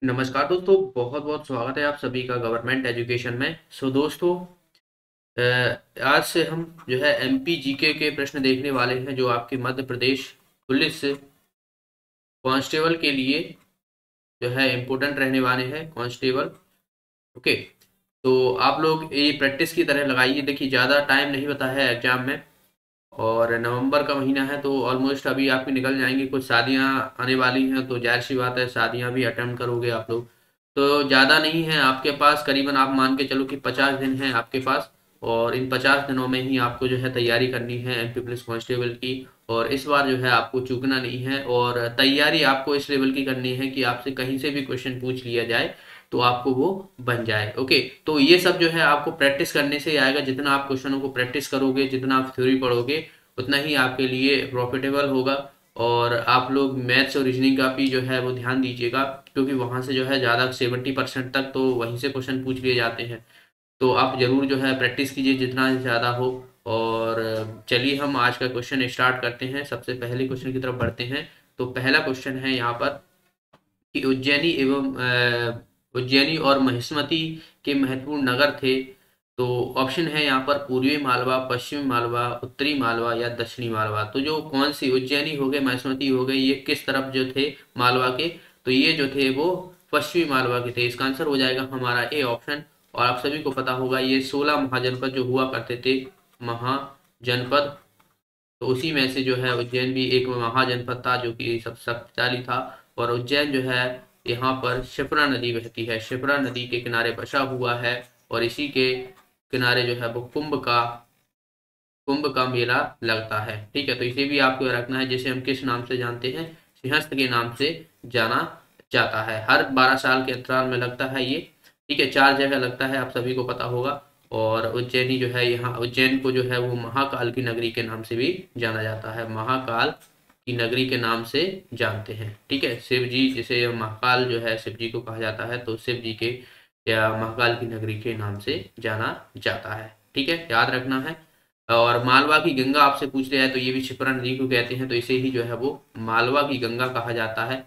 नमस्कार दोस्तों, बहुत बहुत स्वागत है आप सभी का गवर्नमेंट एजुकेशन में। दोस्तों, आज से हम जो है एमपी जीके के प्रश्न देखने वाले हैं जो आपके मध्य प्रदेश पुलिस कांस्टेबल के लिए जो है इम्पोर्टेंट रहने वाले हैं। Constable, okay. तो आप लोग ये प्रैक्टिस की तरह लगाइए। देखिए, ज़्यादा टाइम नहीं बता है एग्जाम में, और नवंबर का महीना है तो ऑलमोस्ट अभी आपकी निकल जाएंगी। कुछ शादियां आने वाली हैं तो जाहिर सी बात है शादियां भी अटेम्प्ट करोगे आप लोग। तो ज़्यादा नहीं है आपके पास, करीबन आप मान के चलो कि 50 दिन है आपके पास। और इन 50 दिनों में ही आपको जो है तैयारी करनी है एमपी पुलिस कांस्टेबल की। और इस बार जो है आपको चूकना नहीं है, और तैयारी आपको इस लेवल की करनी है कि आपसे कहीं से भी क्वेश्चन पूछ लिया जाए तो आपको वो बन जाए। ओके, तो ये सब जो है आपको प्रैक्टिस करने से ही आएगा। जितना आप क्वेश्चनों को प्रैक्टिस करोगे, जितना आप थ्योरी पढ़ोगे, उतना ही आपके लिए प्रॉफिटेबल होगा। और आप लोग मैथ्स और रीजनिंग का भी जो है वो ध्यान दीजिएगा, क्योंकि वहाँ से जो है ज़्यादा 70% तक तो वहीं से क्वेश्चन पूछ लिए जाते हैं। तो आप ज़रूर जो है प्रैक्टिस कीजिए जितना ज़्यादा हो। और चलिए हम आज का क्वेश्चन स्टार्ट करते हैं। सबसे पहले क्वेश्चन की तरफ बढ़ते हैं। तो पहला क्वेश्चन है यहाँ पर कि उज्जैनी और महिष्मती के महत्वपूर्ण नगर थे। तो ऑप्शन है यहाँ पर पूर्वी मालवा, पश्चिमी मालवा, उत्तरी मालवा या दक्षिणी मालवा। तो जो कौन सी उज्जैनी हो गए, महिष्मती हो गए, ये किस तरफ जो थे मालवा के? तो ये जो थे वो पश्चिमी मालवा के थे। इसका आंसर हो जाएगा हमारा ए ऑप्शन। और आप सभी को पता होगा ये 16 महाजनपद जो हुआ करते थे, महाजनपद, तो उसी में से जो है उज्जैन भी एक महाजनपद था जो कि सब शक्तिशाली था। और उज्जैन जो है यहाँ पर शिप्रा नदी बहती है, शिप्रा नदी के किनारे बसा हुआ है। और इसी के किनारे जो है वो कुंभ का मेला लगता है। ठीक है, तो इसे भी आपको रखना है, जिसे हम किस नाम से जानते हैं, सिंहस्थ के नाम से जाना जाता है। हर 12 साल के अंतराल में लगता है ये। ठीक है, 4 जगह लगता है, आप सभी को पता होगा। और उज्जैनी जो है, यहाँ उज्जैन को जो है वो महाकाल की नगरी के नाम से भी जाना जाता है, महाकाल की नगरी के नाम से जानते हैं। ठीक है, शिव जी, जिसे महाकाल जो है शिव जी को कहा जाता है, तो शिव जी के या महाकाल की नगरी के नाम से जाना जाता है। ठीक है, याद रखना है। और मालवा की गंगा आपसे पूछ लिया है, तो ये भी क्षिप्रा नदी को कहते हैं, तो इसे ही जो है वो मालवा की गंगा कहा जाता है।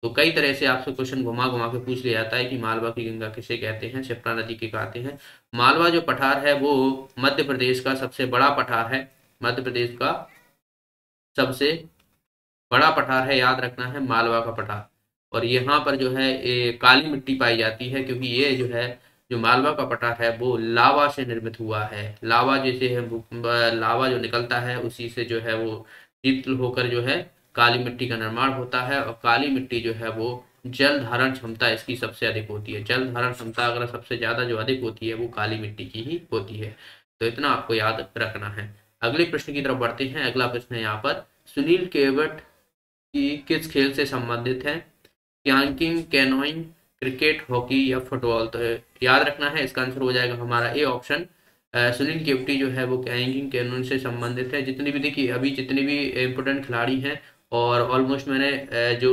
तो कई तरह से आपसे क्वेश्चन घुमा घुमा के पूछ लिया जाता है कि मालवा की गंगा किसे कहते हैं, क्षिप्रा नदी के कहते हैं। मालवा जो पठार है वो मध्य प्रदेश का सबसे बड़ा पठार है। मध्य प्रदेश का सबसे बड़ा पठार है, याद रखना है, मालवा का पठार। और यहाँ पर जो है ये काली मिट्टी पाई जाती है, क्योंकि ये जो है जो मालवा का पठार है वो लावा से निर्मित हुआ है। लावा जैसे है लावा जो निकलता है उसी से जो है वो शीतल होकर जो है काली मिट्टी का निर्माण होता है। और काली मिट्टी जो है वो जल धारण क्षमता इसकी सबसे अधिक होती है। जल धारण क्षमता अगर सबसे ज्यादा जो अधिक होती है वो काली मिट्टी की ही होती है। तो इतना आपको याद रखना है। अगले प्रश्न की तरफ बढ़ते हैं। अगला प्रश्न है यहाँ पर, सुनील केवट कि किस खेल से संबंधित है? कैंकिंग, कैनोइंग, क्रिकेट, हॉकी या फुटबॉल? तो याद रखना है, इसका आंसर हो जाएगा हमारा ए ऑप्शन। सुनील केवटी जो है वो कैंकिंग कैनोइंग से संबंधित है। जितनी भी देखिए अभी जितने भी इम्पोर्टेंट खिलाड़ी हैं, और ऑलमोस्ट मैंने जो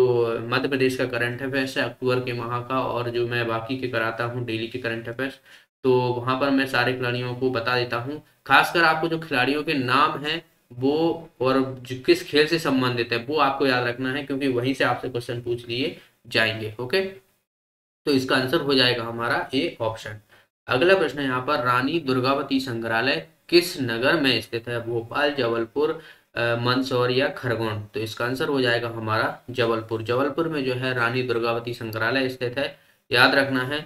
मध्य प्रदेश का करंट अफेयर्स है अक्टूबर के माह का, और जो मैं बाकी के कराता हूँ डेली के करंट अफेयर्स, तो वहाँ पर मैं सारे खिलाड़ियों को बता देता हूँ। खासकर आपको जो खिलाड़ियों के नाम हैं वो, और किस खेल से संबंधित है, वो आपको याद रखना है, क्योंकि वहीं से आपसे क्वेश्चन पूछ लिए जाएंगे। ओके, तो इसका आंसर हो जाएगा हमारा ए ऑप्शन। अगला प्रश्न है यहाँ पर, रानी दुर्गावती संग्रहालय किस नगर में स्थित है? भोपाल, जबलपुर, मंदसौर या खरगोन? तो इसका आंसर हो जाएगा हमारा जबलपुर। जबलपुर में जो है रानी दुर्गावती संग्रहालय स्थित है, याद रखना है।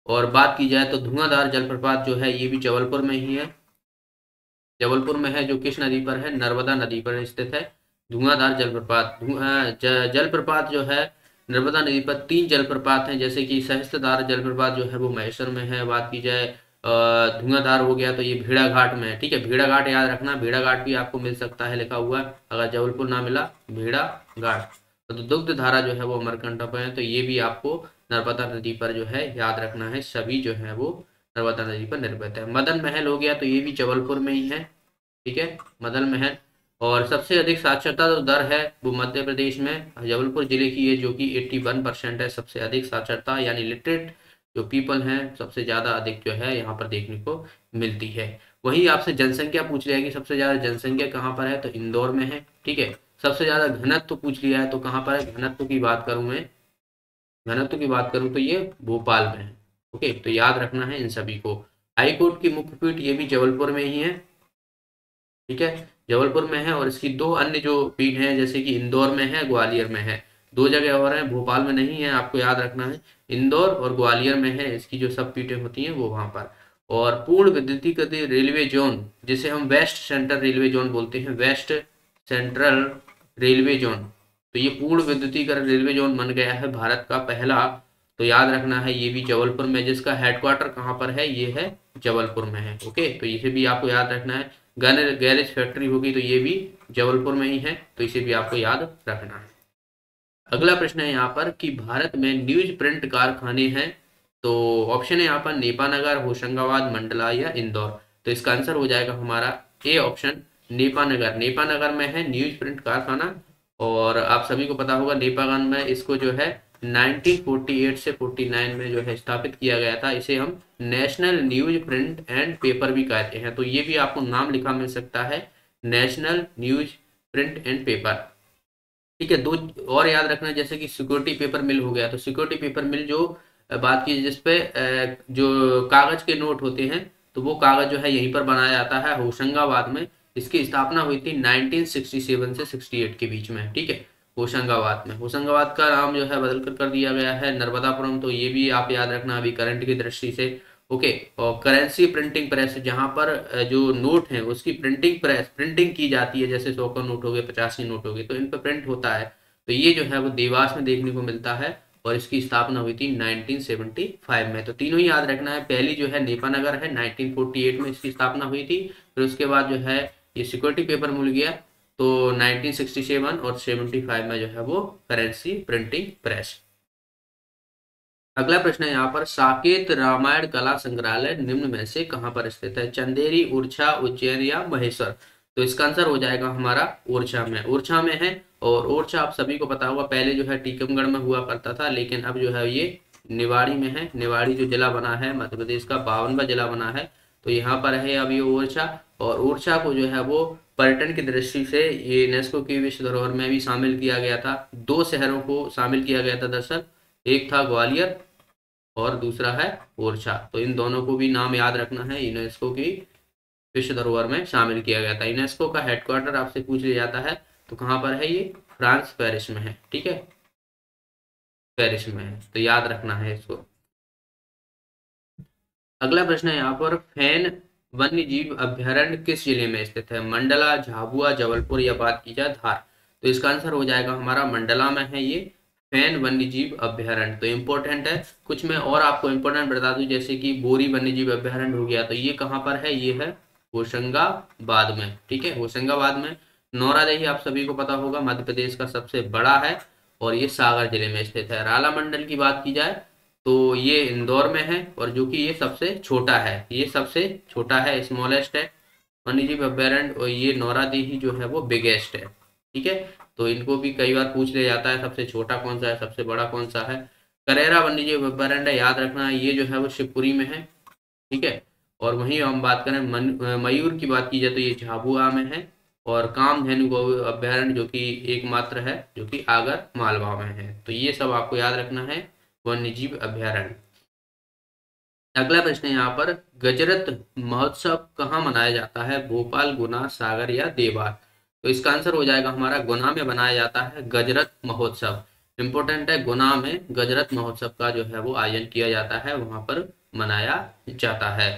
और बात की जाए तो धुआंधार जलप्रपात जो है ये भी जबलपुर में ही है। जबलपुर में है, जो किस नदी पर है? नर्मदा नदी पर स्थित है धुआंधार जलप्रपात। जलप्रपात जो है नर्मदा नदी पर 3 जलप्रपात हैं, जैसे कि सहस्त्रधार जलप्रपात जो है वो महेश्वर में है। बात की जाए धुआंधार हो गया तो ये भेड़ा घाट में है। ठीक है, भेड़ा घाट याद रखना, भेड़ा घाट भी आपको मिल सकता है लिखा हुआ है, अगर जबलपुर ना मिला भेड़ा घाट। तो दुग्ध धारा जो है वो अमरकंटक है, तो ये भी आपको नर्मदा नदी पर जो है याद रखना है। सभी जो है वो नर्मदा नदी पर निर्मित है। मदन महल हो गया तो ये भी जबलपुर में ही है। ठीक है, मदन महल। और सबसे अधिक साक्षरता जो दर है वो मध्य प्रदेश में जबलपुर जिले की है, जो कि 81% है। सबसे अधिक साक्षरता यानी लिटरेट जो पीपल हैं सबसे ज़्यादा अधिक जो है यहाँ पर देखने को मिलती है। वहीं आपसे जनसंख्या पूछ लिया है कि सबसे ज़्यादा जनसंख्या कहाँ पर है, तो इंदौर में है। ठीक है, सबसे ज़्यादा घनत्व पूछ लिया है तो कहाँ पर है, घनत्व की बात करूँ मैं घनत्व की बात करूं तो ये भोपाल में है। ओके, तो याद रखना है इन सभी को। हाई कोर्ट की मुख्य पीठ ये भी जबलपुर में ही है, ठीक है, जबलपुर में है। और इसकी दो अन्य जो पीठ हैं जैसे कि इंदौर में है, ग्वालियर में है, दो जगह और है, भोपाल में नहीं है, आपको याद रखना है। इंदौर और ग्वालियर में है इसकी जो सब पीठें होती हैं वो वहां पर। और पूर्ण विद्युतीकृत रेलवे जोन जिसे हम वेस्ट सेंट्रल रेलवे जोन बोलते हैं, वेस्ट सेंट्रल रेलवे जोन, तो ये पूर्ण विद्युतीकरण रेलवे जोन बन गया है भारत का पहला। तो याद रखना है ये भी जबलपुर में, जिसका हेडक्वार्टर कहाँ पर है, ये है जबलपुर में है। ओके, तो इसे भी आपको याद रखना है। गैरेज फैक्ट्री होगी तो ये भी जबलपुर में ही है, तो इसे भी आपको याद रखना है। अगला प्रश्न है यहाँ पर कि भारत में न्यूज प्रिंट कारखाने हैं, तो ऑप्शन है यहाँ पर नेपानगर, होशंगाबाद, मंडला या इंदौर। तो इसका आंसर हो जाएगा हमारा ए ऑप्शन, नेपानगर। नेपानगर में है न्यूज प्रिंट कारखाना। और आप सभी को पता होगा नेपानगर में इसको जो है 1948 से 49 में जो है स्थापित किया गया था। इसे हम national news print and paper भी कहते हैं। तो ये भी आपको नाम लिखा मिल सकता है, national news print and paper, ठीक है। दो और याद रखना, जैसे कि सिक्योरिटी पेपर मिल हो गया, तो सिक्योरिटी पेपर मिल जो बात की जिसपे जो कागज के नोट होते हैं, तो वो कागज जो है यहीं पर बनाया जाता है, होशंगाबाद में। इसकी स्थापना हुई थी 1967 से 68 के बीच में, ठीक है, होशंगाबाद में। होशंगाबाद का नाम जो है बदल कर दिया गया है नर्मदापुरम, तो ये भी आप याद रखना अभी करंट की दृष्टि से। ओके, और करेंसी प्रिंटिंग प्रेस जहां पर जो नोट है उसकी प्रिंटिंग की जाती है, जैसे 100 का नोट हो गए, 50 के नोट हो गए, तो इन पर प्रिंट होता है। तो ये जो है वो देवास में देखने को मिलता है और इसकी स्थापना हुई थी 1975 में। तो तीनों ही याद रखना है। पहली जो है नेपानगर है, 1948 में इसकी स्थापना हुई थी। फिर उसके बाद जो है ये सिक्योरिटी पेपर मिल गया, तो 1967 और 75 में जो है वो करेंसी प्रिंटिंग प्रेस। अगला प्रश्न है यहाँ पर, साकेत रामायण कला संग्रहालय निम्न में से कहाँ पर स्थित है? चंदेरी, ओरछा, उज्जैन या महेश्वर। तो इसका आंसर हो जाएगा हमारा ओरछा में। ओरछा में है, और ओरछा आप सभी को पता होगा पहले जो है टीकमगढ़ में हुआ करता था, लेकिन अब जो है ये निवाड़ी में है। निवाड़ी जो जिला बना है, मध्य प्रदेश का 52वां जिला बना है, तो यहाँ पर है अब ये ओरछा। और ओरछा को जो है वो पर्यटन की दृष्टि से ये यूनेस्को की विश्व धरोहर में भी शामिल किया गया था। दो शहरों को शामिल किया गया था दरअसल, एक था ग्वालियर और दूसरा है ओरछा। तो इन दोनों को भी नाम याद रखना है, यूनेस्को की विश्व धरोहर में शामिल किया गया था। यूनेस्को का हेडक्वार्टर आपसे पूछ लिया जाता है, तो कहाँ पर है ये? फ्रांस, पेरिस में है, ठीक है, पेरिस में है, तो याद रखना है इसको। अगला प्रश्न है यहाँ पर, फैन वन्य जीव अभ्यारण्य किस जिले में स्थित है? मंडला, झाबुआ, जबलपुर या बात की जाए धार। तो इसका आंसर हो जाएगा हमारा मंडला में है ये फैन वन्य जीव अभ्यारण्य। तो इम्पोर्टेंट है, कुछ मैं और आपको इम्पोर्टेंट बता दूं, जैसे कि बोरी वन्य जीव अभ्यारण्य हो गया, तो ये कहाँ पर है? ये है होशंगाबाद में, ठीक है, होशंगाबाद में। नौरादेही आप सभी को पता होगा मध्य प्रदेश का सबसे बड़ा है और ये सागर जिले में स्थित है। राला मंडल की बात की जाए तो ये इंदौर में है, और जो कि ये सबसे छोटा है, ये सबसे छोटा है, स्मॉलेस्ट है वन्यजीव अभ्यारण्य। और ये नौरादेही जो है वो बिगेस्ट है, ठीक है। तो इनको भी कई बार पूछ लिया जाता है सबसे छोटा कौन सा है, सबसे बड़ा कौन सा है। करेरा वन्यजीव अभ्यारण्य याद रखना, ये जो है वो शिवपुरी में है, ठीक है। और वहीं हम बात करें मयूर की बात की जाए तो ये झाबुआ में है। और कामधेनु गौ अभ्यारण्य जो कि एकमात्र है, जो कि आगर मालवा में है। तो ये सब आपको याद रखना है वन्यजीव अभ्यारण्य। अगला प्रश्न है यहाँ पर, गजरत महोत्सव कहाँ मनाया जाता है? भोपाल, गुना, सागर या देवास। तो इसका आंसर हो जाएगा हमारा गुना में बनाया जाता है गजरत महोत्सव। इंपोर्टेंट है, गुना में गजरत महोत्सव का जो है वो आयोजन किया जाता है, वहां पर मनाया जाता है।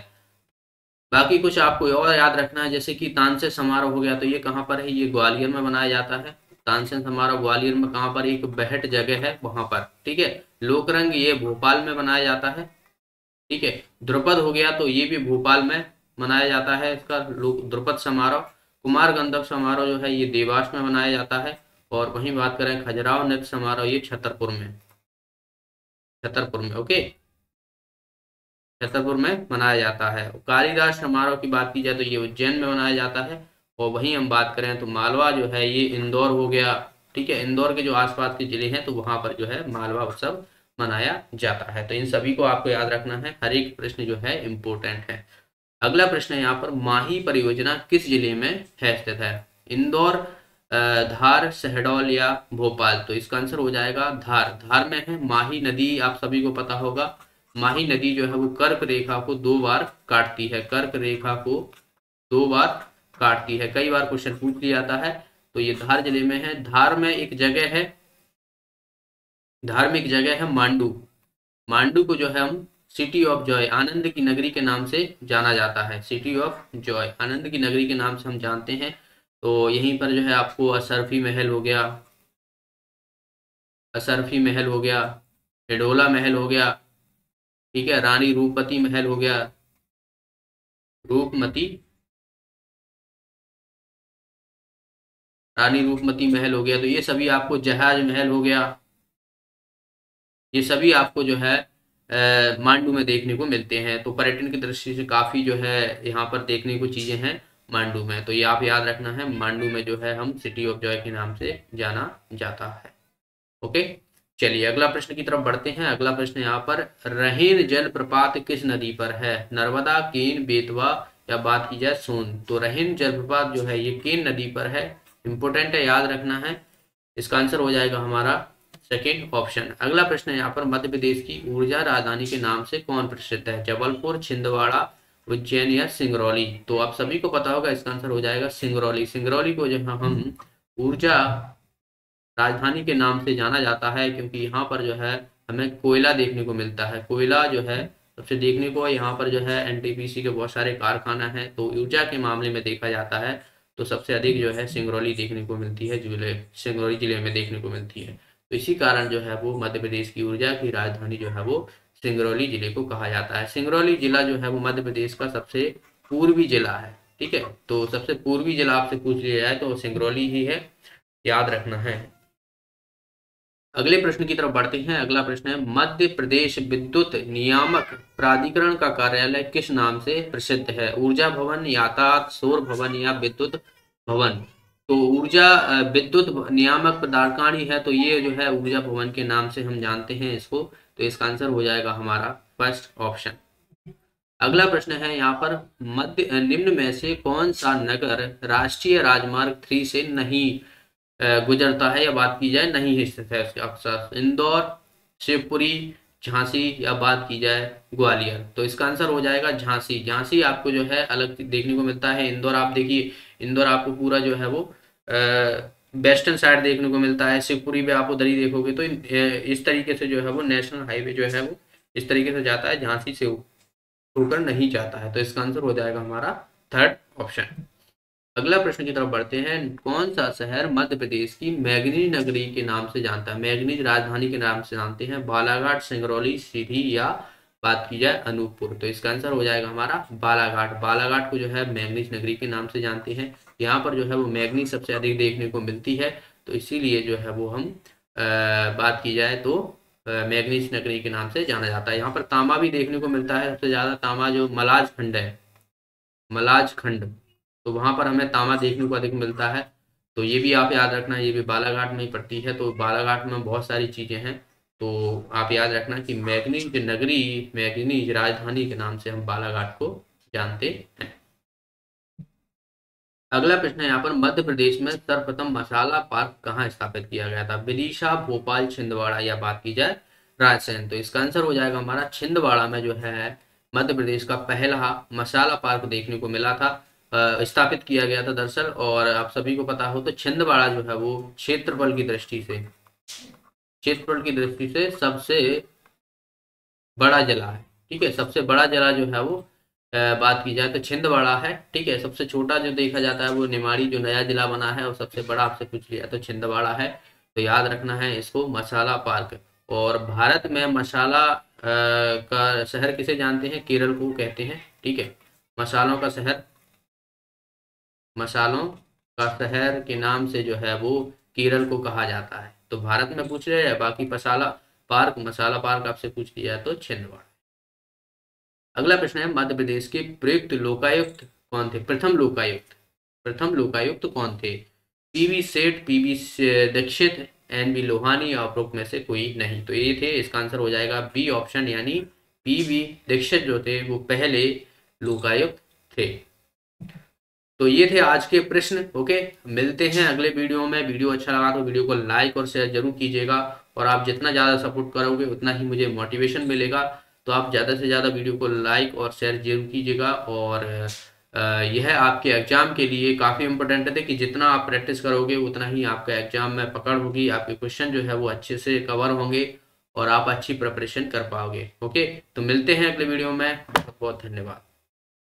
बाकी कुछ आपको और याद रखना है, जैसे कि तानसेन समारोह हो गया, तो ये कहाँ पर है? ये ग्वालियर में मनाया जाता है। तानसेन समारोह ग्वालियर में कहाँ पर? एक बेहट जगह है वहां पर, ठीक है। लोकरंग ये भोपाल में मनाया जाता है, ठीक है। द्रुपद हो गया तो ये भी भोपाल में मनाया जाता है, इसका द्रुपद समारोह। कुमार गंधर्व समारोह जो है ये देवास में मनाया जाता है। और वहीं बात करें खजुराहो नृत्य समारोह, ये छतरपुर में, छतरपुर में, ओके, छतरपुर में मनाया जाता है। कालिदास समारोह की बात की जाए तो ये उज्जैन में मनाया जाता है। और वहीं हम बात करें तो मालवा जो है ये इंदौर हो गया, ठीक है। इंदौर के जो आसपास के जिले हैं तो वहां पर जो है मालवा उत्सव मनाया जाता है। तो इन सभी को आपको याद रखना है, हर एक प्रश्न जो है इम्पोर्टेंट है। अगला प्रश्न है यहाँ पर, माही परियोजना किस जिले में है स्थित है? इंदौर, धार, शहडोल या भोपाल। तो इसका आंसर हो जाएगा धार। धार में है माही नदी, आप सभी को पता होगा। माही नदी जो है वो कर्क रेखा को 2 बार काटती है, कर्क रेखा को 2 बार काटती है, कई बार क्वेश्चन पूछ लिया जाता है। तो ये धार जिले में है। धार में एक जगह है, धार्मिक जगह है मांडू। मांडू को जो है हम सिटी ऑफ जॉय, आनंद की नगरी के नाम से जाना जाता है। सिटी ऑफ जॉय, आनंद की नगरी के नाम से हम जानते हैं। तो यहीं पर जो है आपको असरफी महल हो गया, असरफी महल हो गया, हिडोला महल हो गया, ठीक है, रानी रूपमती महल हो गया, रूपमती, रानी रूपमती महल हो गया। तो ये सभी आपको, जहाज महल हो गया, ये सभी आपको जो है मांडू में देखने को मिलते हैं। तो पर्यटन की दृष्टि से काफी जो है यहाँ पर देखने को चीजें हैं मांडू में। तो ये आप याद रखना है, मांडू में जो है हम सिटी ऑफ जॉय के नाम से जाना जाता है। ओके, चलिए अगला प्रश्न की तरफ बढ़ते हैं। अगला प्रश्न यहाँ पर, रहेन जलप्रपात किस नदी पर है? नर्मदा, केन, बेतवा या बात की जाए सोन। तो रहेन जलप्रपात जो है ये केन नदी पर है। इंपोर्टेंट है, याद रखना है। इसका आंसर हो जाएगा हमारा सेकेंड ऑप्शन। अगला प्रश्न है यहाँ पर, मध्य प्रदेश की ऊर्जा राजधानी के नाम से कौन प्रसिद्ध है? जबलपुर, छिंदवाड़ा, उज्जैन या सिंगरौली। तो आप सभी को पता होगा, इसका आंसर हो जाएगा सिंगरौली। सिंगरौली को जो है हम ऊर्जा राजधानी के नाम से जाना जाता है, क्योंकि यहाँ पर जो है हमें कोयला देखने को मिलता है। कोयला जो है सबसे देखने को, यहाँ पर जो है एनटीपीसी के बहुत सारे कारखाना है। तो ऊर्जा के मामले में देखा जाता है तो सबसे अधिक जो है सिंगरौली देखने को मिलती है, सिंगरौली जिले में देखने को मिलती है। तो इसी कारण जो है वो मध्य प्रदेश की ऊर्जा की राजधानी जो है वो सिंगरौली जिले को कहा जाता है। सिंगरौली जिला जो है वो मध्य प्रदेश का सबसे पूर्वी जिला है। ठीक है, तो सबसे पूर्वी जिला आपसे पूछ लिया जाए तो सिंगरौली ही है, याद रखना है। अगले प्रश्न की तरफ बढ़ते हैं। अगला प्रश्न है, मध्य प्रदेश विद्युत नियामक प्राधिकरण का कार्यालय किस नाम से प्रसिद्ध है? ऊर्जा भवन, यातायात, सौर भवन या विद्युत भवन। तो ऊर्जा विद्युत नियामक प्राधिकरण ही है, तो ये जो है ऊर्जा भवन के नाम से हम जानते हैं इसको। तो इसका आंसर हो जाएगा हमारा फर्स्ट ऑप्शन। अगला प्रश्न है यहाँ पर, मध्य निम्न में से कौन सा नगर राष्ट्रीय राजमार्ग 3 से नहीं गुजरता है, या बात की जाए नहीं स्थित है उसके अक्सर? इंदौर, शिवपुरी, झांसी या बात की जाए ग्वालियर। तो इसका आंसर हो जाएगा झांसी। झांसी आपको जो है अलग देखने को मिलता है। इंदौर आप देखिए, इंदौर आपको पूरा जो है वो वेस्टर्न साइड देखने को मिलता है। शिवपुरी में आप उधर ही देखोगे। तो इस तरीके से जो है वो नेशनल हाईवे जो है वो इस तरीके से जाता है, झांसी से होकर नहीं जाता है। तो इसका आंसर हो जाएगा हमारा थर्ड ऑप्शन। अगला प्रश्न की तरफ बढ़ते हैं। कौन सा शहर मध्य प्रदेश की मैग्नीज नगरी के नाम से जानता है, मैग्नीज राजधानी के नाम से जानते हैं? बालाघाट, सिंगरौली, सीधी या बात की जाए अनूपपुर। तो इसका आंसर हो जाएगा हमारा बालाघाट। बालाघाट को जो है मैग्नीज नगरी के नाम से जानते हैं। यहाँ पर जो है वो मैग्नीज सबसे अधिक देखने को मिलती है, तो इसीलिए जो है वो हम बात की जाए तो मैग्नीज नगरी के नाम से जाना जाता है। यहाँ पर तांबा भी देखने को मिलता है सबसे ज्यादा। तांबा जो मलाज खंड है, मलाज खंड, तो वहां पर हमें तांबा देखने को अधिक मिलता है। तो ये भी आप याद रखना, ये भी बालाघाट में ही पड़ती है। तो बालाघाट में बहुत सारी चीजें हैं, तो आप याद रखना कि मैग्नीज नगरी, मैग्नीज राजधानी के नाम से हम बालाघाट को जानते हैं। अगला प्रश्न है यहाँ पर, मध्य प्रदेश में सर्वप्रथम मसाला पार्क कहाँ स्थापित किया गया था? विदिशा, भोपाल, छिंदवाड़ा या बात की जाए रायसेन। तो इसका आंसर हो जाएगा हमारा छिंदवाड़ा में जो है मध्य प्रदेश का पहला मसाला पार्क देखने को मिला था, स्थापित किया गया था दरअसल। और आप सभी को पता हो तो छिंदवाड़ा जो है वो क्षेत्रफल की दृष्टि से, क्षेत्रफल की दृष्टि से सबसे बड़ा जिला है। ठीक है, सबसे बड़ा जिला जो है वो बात की जाए तो छिंदवाड़ा है। ठीक है, सबसे छोटा जो देखा जाता है वो निमाड़ी जो नया जिला बना है, और सबसे बड़ा आपसे पूछ लिया तो छिंदवाड़ा है। तो याद रखना है इसको, मसाला पार्क। और भारत में मसाला का शहर किसे जानते हैं? केरल को कहते हैं। ठीक है, मसालों का शहर, मसालों का शहर के नाम से जो है वो केरल को कहा जाता है। तो भारत में पूछ रहे हैं, बाकी मसाला पार्क आपसे पूछ लिया है तो छिंदवाड़ा। अगला प्रश्न है, मध्य प्रदेश के प्रयुक्त लोकायुक्त कौन थे? प्रथम लोकायुक्त कौन थे? पीवी सेठ, पीवी दीक्षित, एनबी लोहानी या उपरोक्त में से कोई नहीं। तो ये थे, इसका आंसर हो जाएगा बी ऑप्शन, यानी पीवी दीक्षित जो थे वो पहले लोकायुक्त थे। तो ये थे आज के प्रश्न। ओके, मिलते हैं अगले वीडियो में। वीडियो अच्छा लगा तो वीडियो को लाइक और शेयर जरूर कीजिएगा, और आप जितना ज़्यादा सपोर्ट करोगे उतना ही मुझे मोटिवेशन मिलेगा। तो आप ज़्यादा से ज़्यादा वीडियो को लाइक और शेयर जरूर कीजिएगा। और यह आपके एग्जाम के लिए काफ़ी इंपॉर्टेंट है कि जितना आप प्रैक्टिस करोगे उतना ही आपका एग्जाम में पकड़ होगी, आपके क्वेश्चन जो है वो अच्छे से कवर होंगे और आप अच्छी प्रिपरेशन कर पाओगे। ओके, तो मिलते हैं अगले वीडियो में। बहुत बहुत धन्यवाद।